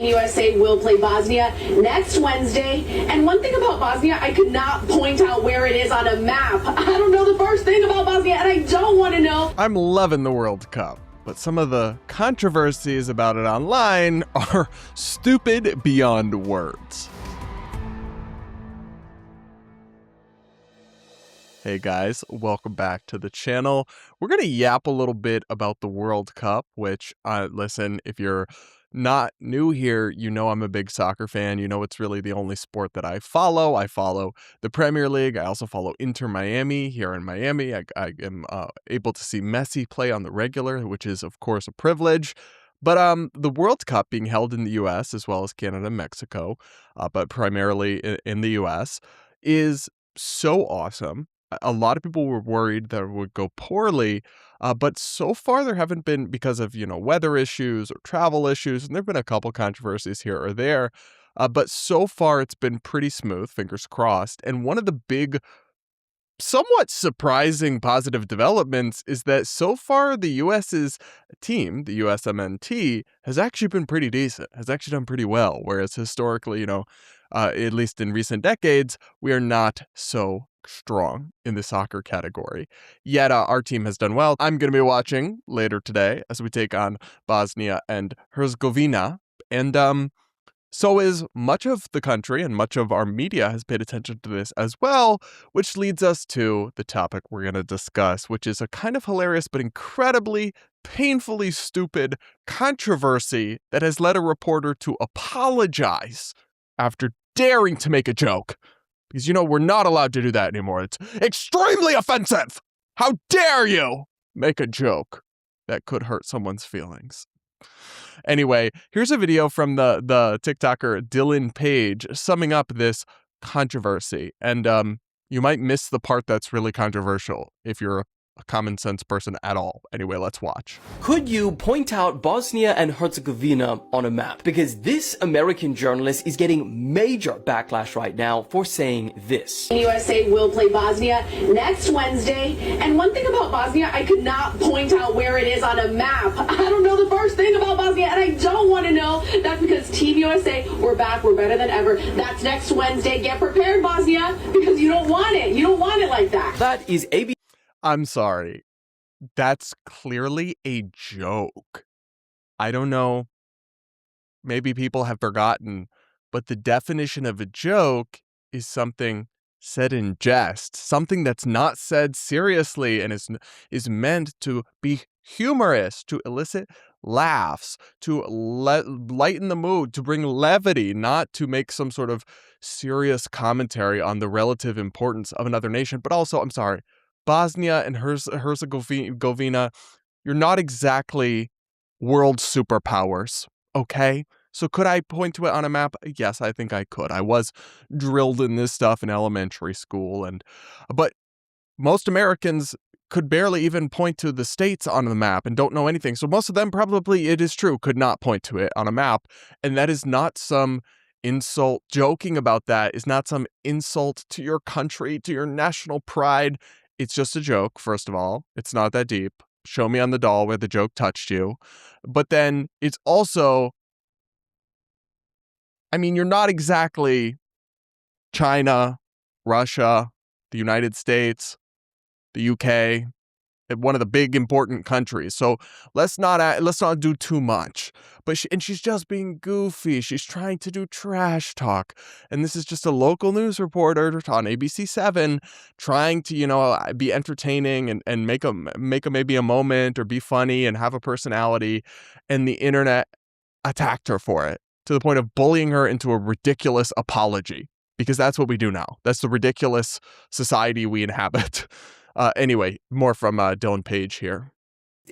USA will play Bosnia next Wednesday. And one thing about Bosnia, I could not point out where it is on a map. I don't know the first thing about Bosnia, and I don't want to know. I'm loving the World Cup, but some of the controversies about it online are stupid beyond words. Hey guys, welcome back to the channel. We're going to yap a little bit about the World Cup, which, listen, if you're not new here, you know I'm a big soccer fan. You know it's really the only sport that I follow. I follow the Premier League. I also follow Inter Miami here in Miami. I am able to see Messi play on the regular, which is, of course, a privilege. But the World Cup being held in the U.S. as well as Canada and Mexico, but primarily in the U.S., is so awesome. A lot of people were worried that it would go poorly, but so far there haven't been, because of, weather issues or travel issues, and there have been a couple controversies here or there, but so far it's been pretty smooth, fingers crossed. And one of the big, somewhat surprising positive developments is that so far the U.S.'s team, the USMNT, has actually been pretty decent, has actually done pretty well, whereas historically, at least in recent decades, we are not so strong in the soccer category. Yet our team has done well. I'm going to be watching later today as we take on Bosnia and Herzegovina. And so is much of the country, and much of our media has paid attention to this as well, which leads us to the topic we're going to discuss, which is a kind of hilarious but incredibly, painfully stupid controversy that has led a reporter to apologize after daring to make a joke. Because, we're not allowed to do that anymore. It's extremely offensive. How dare you make a joke that could hurt someone's feelings? Anyway, here's a video from the TikToker Dylan Page summing up this controversy. And you might miss the part that's really controversial if you're a common sense person at all. Anyway, let's watch. Could you point out Bosnia and Herzegovina on a map? Because this American journalist is getting major backlash right now for saying this. USA will play Bosnia next Wednesday. And one thing about Bosnia, I could not point out where it is on a map. I don't know the first thing about Bosnia, and I don't want to know. That's because Team USA, we're back, we're better than ever. That's next Wednesday. Get prepared, Bosnia, because you don't want it. You don't want it like that. That is ABC. I'm sorry. That's clearly a joke. I don't know. Maybe people have forgotten, but the definition of a joke is something said in jest, something that's not said seriously and is meant to be humorous, to elicit laughs, to lighten the mood, to bring levity, not to make some sort of serious commentary on the relative importance of another nation. But also, I'm sorry, Bosnia and Herzegovina, you're not exactly world superpowers, okay? So could I point to it on a map? Yes, I think I could. I was drilled in this stuff in elementary school, but most Americans could barely even point to the states on the map and don't know anything. So most of them probably, it is true, could not point to it on a map, and that is not some insult. Joking about that is not some insult to your country, to your national pride. It's just a joke, first of all. It's not that deep. Show me on the doll where the joke touched you. But then it's also, you're not exactly China, Russia, the United States, the UK, one of the big important countries. So let's not do too much. But she's just being goofy. She's trying to do trash talk. And this is just a local news reporter on ABC7 trying to, be entertaining and make maybe a moment or be funny and have a personality. And the internet attacked her for it to the point of bullying her into a ridiculous apology, because that's what we do now. That's the ridiculous society we inhabit. Anyway, more from Dylan Page here.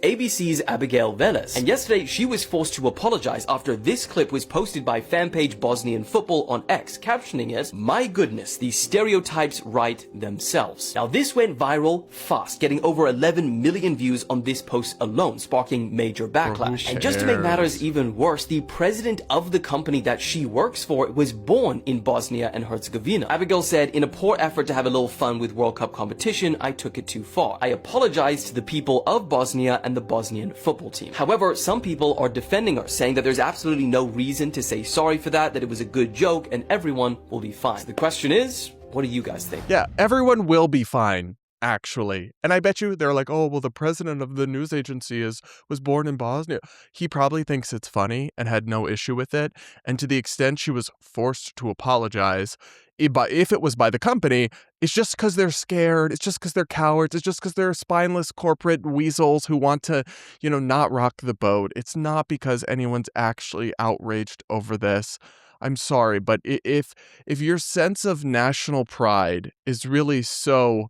ABC's Abigail Velez, and yesterday she was forced to apologize after this clip was posted by fan page Bosnian Football on X, captioning it, "My goodness, these stereotypes write themselves." Now this went viral fast, getting over 11 million views on this post alone, sparking major backlash. And just to make matters even worse, the president of the company that she works for was born in Bosnia and Herzegovina. Abigail said, "In a poor effort to have a little fun with World Cup competition, I took it too far. I apologized to the people of Bosnia and the Bosnian football team. However, some people are defending her, saying that there's absolutely no reason to say sorry for that it was a good joke, and everyone will be fine. So the question is, what do you guys think? Yeah, everyone will be fine, actually. And I bet you they're like, oh, well, the president of the news agency was born in Bosnia. He probably thinks it's funny and had no issue with it. And to the extent she was forced to apologize, if it was by the company, it's just because they're scared. It's just because they're cowards. It's just because they're spineless corporate weasels who want to, not rock the boat. It's not because anyone's actually outraged over this. I'm sorry, but if your sense of national pride is really so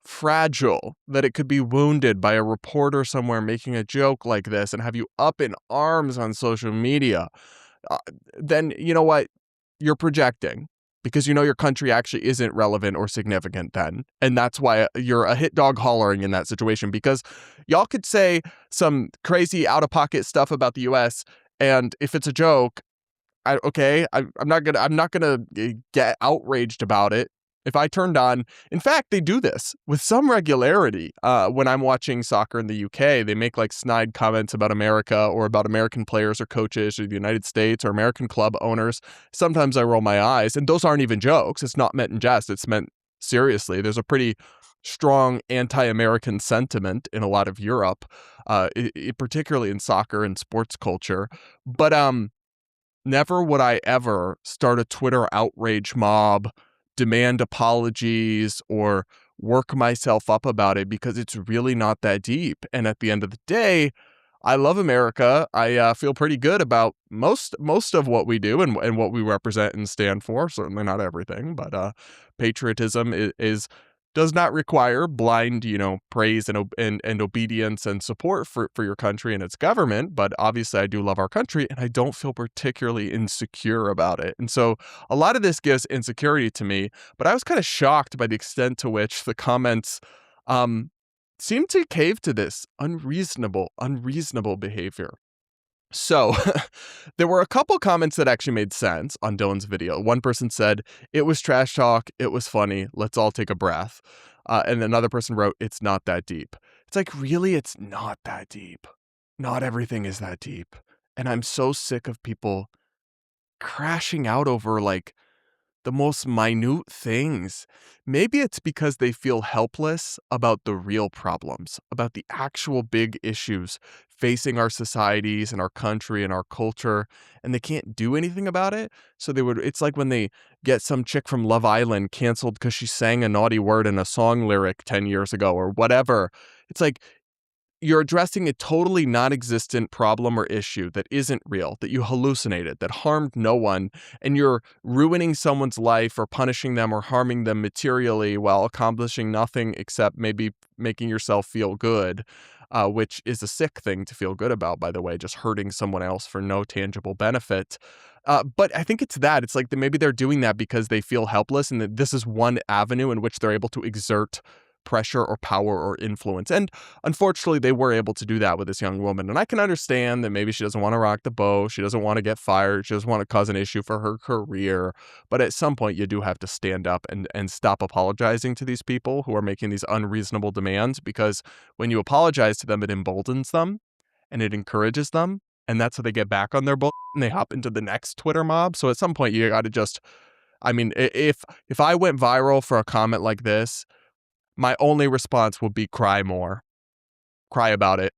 fragile that it could be wounded by a reporter somewhere making a joke like this and have you up in arms on social media, then you know what? You're projecting because your country actually isn't relevant or significant then. And that's why you're a hit dog hollering in that situation, because y'all could say some crazy out-of-pocket stuff about the US, and if it's a joke, I'm not gonna get outraged about it. If I turned on, in fact, they do this with some regularity. When I'm watching soccer in the UK, they make like snide comments about America or about American players or coaches or the United States or American club owners. Sometimes I roll my eyes, and those aren't even jokes. It's not meant in jest. It's meant seriously. There's a pretty strong anti-American sentiment in a lot of Europe, particularly in soccer and sports culture. But never would I ever start a Twitter outrage mob, demand apologies, or work myself up about it, because it's really not that deep. And at the end of the day, I love America. I feel pretty good about most of what we do and what we represent and stand for. Certainly not everything, but patriotism does not require blind, praise and obedience and support for your country and its government. But obviously I do love our country, and I don't feel particularly insecure about it. And so a lot of this gives insecurity to me, but I was kind of shocked by the extent to which the comments seem to cave to this unreasonable behavior. So there were a couple comments that actually made sense on Dylan's video. One person said, "It was trash talk. It was funny. Let's all take a breath." And another person wrote, "It's not that deep." It's like, really, it's not that deep. Not everything is that deep. And I'm so sick of people crashing out over like the most minute things. Maybe it's because they feel helpless about the real problems, about the actual big issues facing our societies and our country and our culture, and they can't do anything about it. So it's like when they get some chick from Love Island canceled because she sang a naughty word in a song lyric 10 years ago or whatever. It's like, you're addressing a totally non-existent problem or issue that isn't real, that you hallucinated, that harmed no one, and you're ruining someone's life or punishing them or harming them materially while accomplishing nothing except maybe making yourself feel good, which is a sick thing to feel good about, by the way, just hurting someone else for no tangible benefit. But I think it's that. It's like maybe they're doing that because they feel helpless, and that this is one avenue in which they're able to exert pressure or power or influence. And unfortunately, they were able to do that with this young woman. And I can understand that maybe she doesn't want to rock the boat. She doesn't want to get fired. She doesn't want to cause an issue for her career. But at some point, you do have to stand up and stop apologizing to these people who are making these unreasonable demands, because when you apologize to them, it emboldens them and it encourages them. And that's how they get back on their bull and they hop into the next Twitter mob. So at some point, you got to just, if I went viral for a comment like this, my only response would be cry more. Cry about it.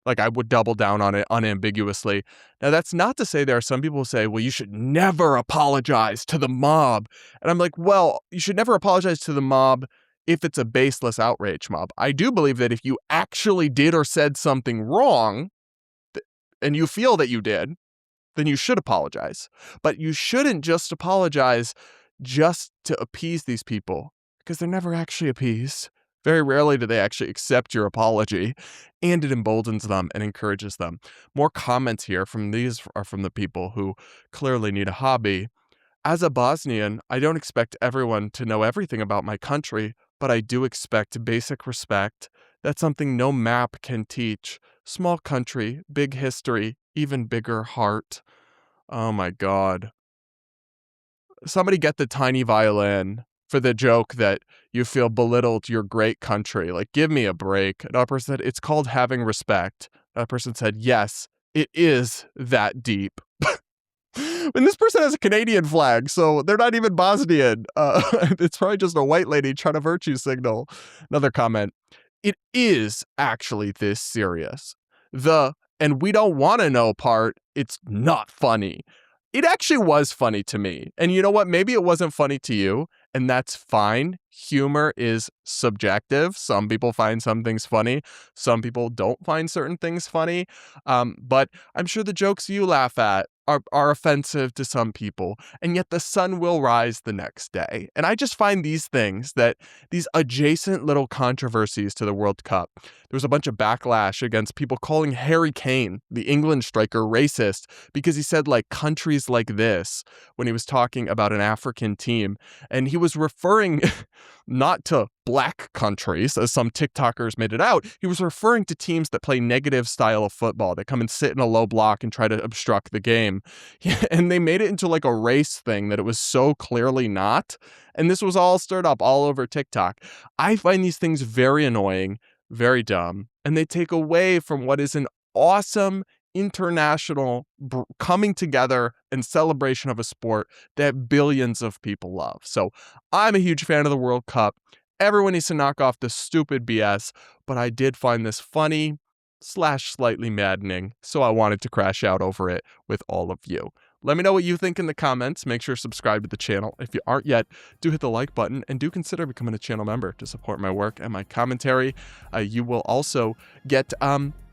Like, I would double down on it unambiguously. Now, that's not to say there are some people who say, well, you should never apologize to the mob. And I'm like, well, you should never apologize to the mob if it's a baseless outrage mob. I do believe that if you actually did or said something wrong, and you feel that you did, then you should apologize. But you shouldn't just apologize just to appease these people, because they're never actually appeased. Very rarely do they actually accept your apology, and it emboldens them and encourages them. More comments here these are from the people who clearly need a hobby. As a Bosnian, I don't expect everyone to know everything about my country, but I do expect basic respect. That's something no map can teach. Small country, big history, even bigger heart. Oh my God. Somebody get the tiny violin for the joke that you feel belittled your great country. Like, give me a break. Another person said, it's called having respect. Another person said, yes, it is that deep. And this person has a Canadian flag, so they're not even Bosnian. It's probably just a white lady trying to virtue signal. Another comment. It is actually this serious. And we don't want to know part, it's not funny. It actually was funny to me. And you know what? Maybe it wasn't funny to you, and that's fine. Humor is subjective. Some people find some things funny. Some people don't find certain things funny. But I'm sure the jokes you laugh at are offensive to some people, and yet the sun will rise the next day. And I just find these things, that these adjacent little controversies to the World Cup. There was a bunch of backlash against people calling Harry Kane, the England striker, racist because he said, like, countries like this when he was talking about an African team. And he was referring not to black countries, as some TikTokers made it out. He was referring to teams that play negative style of football, that come and sit in a low block and try to obstruct the game. And they made it into like a race thing that it was so clearly not. And this was all stirred up all over TikTok. I find these things very annoying, very dumb, and they take away from what is an awesome international coming together and celebration of a sport that billions of people love. So I'm a huge fan of the World Cup. Everyone needs to knock off the stupid BS, but I did find this funny / slightly maddening, so I wanted to crash out over it with all of you. Let me know what you think in the comments. Make sure to subscribe to the channel. If you aren't yet, do hit the like button, and do consider becoming a channel member to support my work and my commentary. You will also get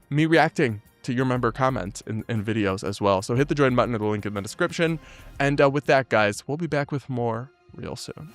me reacting to your member comments in videos as well. So hit the join button or the link in the description. And with that, guys, we'll be back with more real soon.